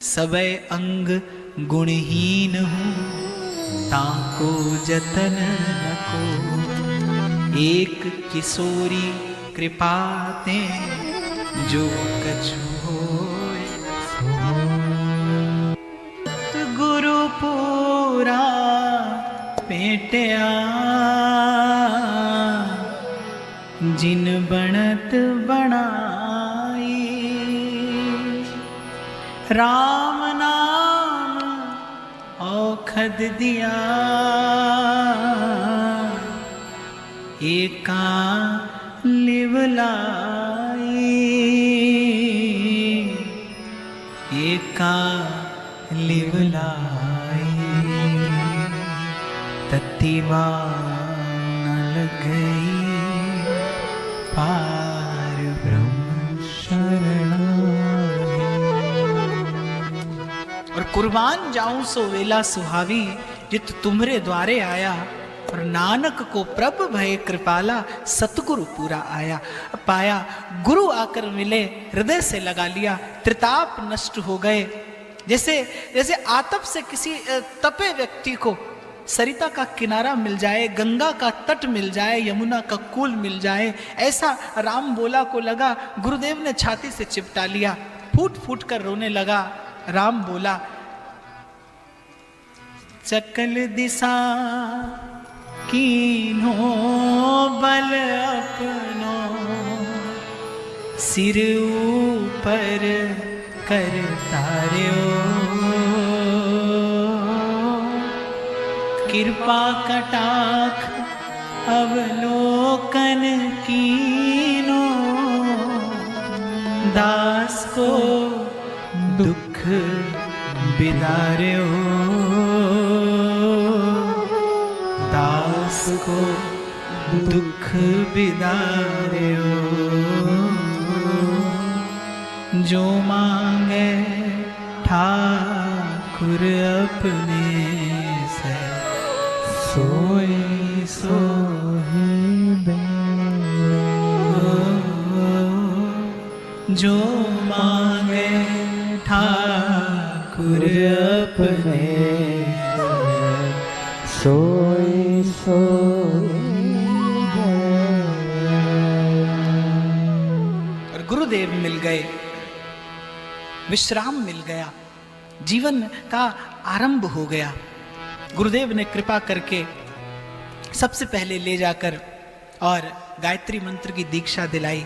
सबय अंग गुणहीन हूँ, ताको जतन न को। एक किशोरी कृपाते, जो कछु होय गुरु पूरा पेटया। जिन बनत बनाई, राम नाम औखद दिया। एका लिवलाई, एका लिवलाई। तत्तिवा न लग गई, पार ब्रह्म शरणाई। और कुर्बान जाऊं सो वेला सुहावी, जित तुम्हरे द्वारे आया। और नानक को प्रभ भय कृपाला, सतगुरु पूरा आया पाया। गुरु आकर मिले, हृदय से लगा लिया, त्रिताप नष्ट हो गए। जैसे जैसे आतप से किसी तपे व्यक्ति को सरिता का किनारा मिल जाए, गंगा का तट मिल जाए, यमुना का कूल मिल जाए, ऐसा राम बोला को लगा। गुरुदेव ने छाती से चिपटा लिया, फूट फूट कर रोने लगा। राम बोला, चकल दिशा कीन्हो बल अपनो, सिर ऊपर कर तार्यो। कृपा कटाक्ष अवलोकन कीनो, दास को दुख बिदार्यो। दास को दुख बिदार्यो। जो मांगे ठाकुर अपने से, सोई सोही दे। जो मांगे ठाकुर अपने से, सोई सोही दे। और गुरुदेव मिल गए, विश्राम मिल गया, जीवन का आरंभ हो गया। गुरुदेव ने कृपा करके सबसे पहले ले जाकर और गायत्री मंत्र की दीक्षा दिलाई।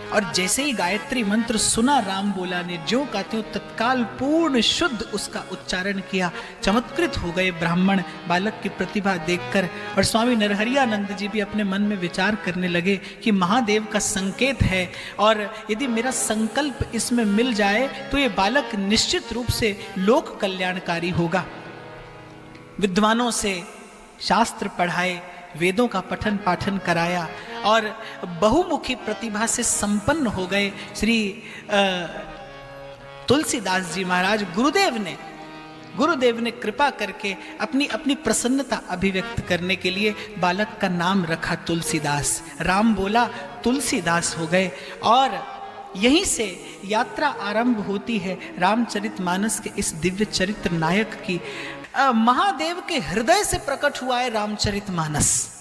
और जैसे ही गायत्री मंत्र सुना राम बोला ने, जो कहते हो तत्काल पूर्ण शुद्ध उसका उच्चारण किया। चमत्कृत हो गए ब्राह्मण बालक की प्रतिभा देखकर। और स्वामी नरहरियानंद जी भी अपने मन में विचार करने लगे कि महादेव का संकेत है, और यदि मेरा संकल्प इसमें मिल जाए तो ये बालक निश्चित रूप से लोक कल्याणकारी होगा। विद्वानों से शास्त्र पढ़ाए, वेदों का पठन पाठन कराया, और बहुमुखी प्रतिभा से संपन्न हो गए श्री तुलसीदास जी महाराज। गुरुदेव ने कृपा करके अपनी अपनी प्रसन्नता अभिव्यक्त करने के लिए बालक का नाम रखा तुलसीदास। राम बोला, तुलसीदास हो गए। और यहीं से यात्रा आरंभ होती है रामचरितमानस के इस दिव्य चरित्र नायक की। महादेव के हृदय से प्रकट हुआ है रामचरितमानस।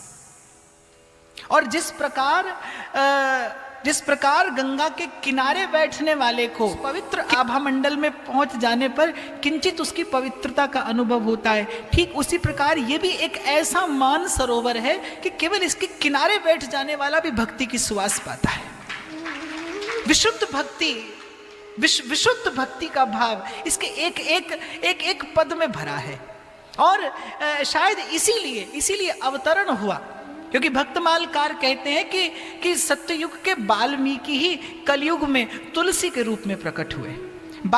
और जिस प्रकार गंगा के किनारे बैठने वाले को पवित्र आभा मंडल में पहुंच जाने पर किंचित उसकी पवित्रता का अनुभव होता है, ठीक उसी प्रकार ये भी एक ऐसा मान सरोवर है कि केवल इसके किनारे बैठ जाने वाला भी भक्ति की सुवास पाता है। विशुद्ध भक्ति, विशुद्ध भक्ति का भाव इसके एक पद में भरा है। और शायद इसीलिए अवतरण हुआ, क्योंकि भक्तमालकार कहते हैं कि सत्ययुग के वाल्मीकि ही कलयुग में तुलसी के रूप में प्रकट हुए।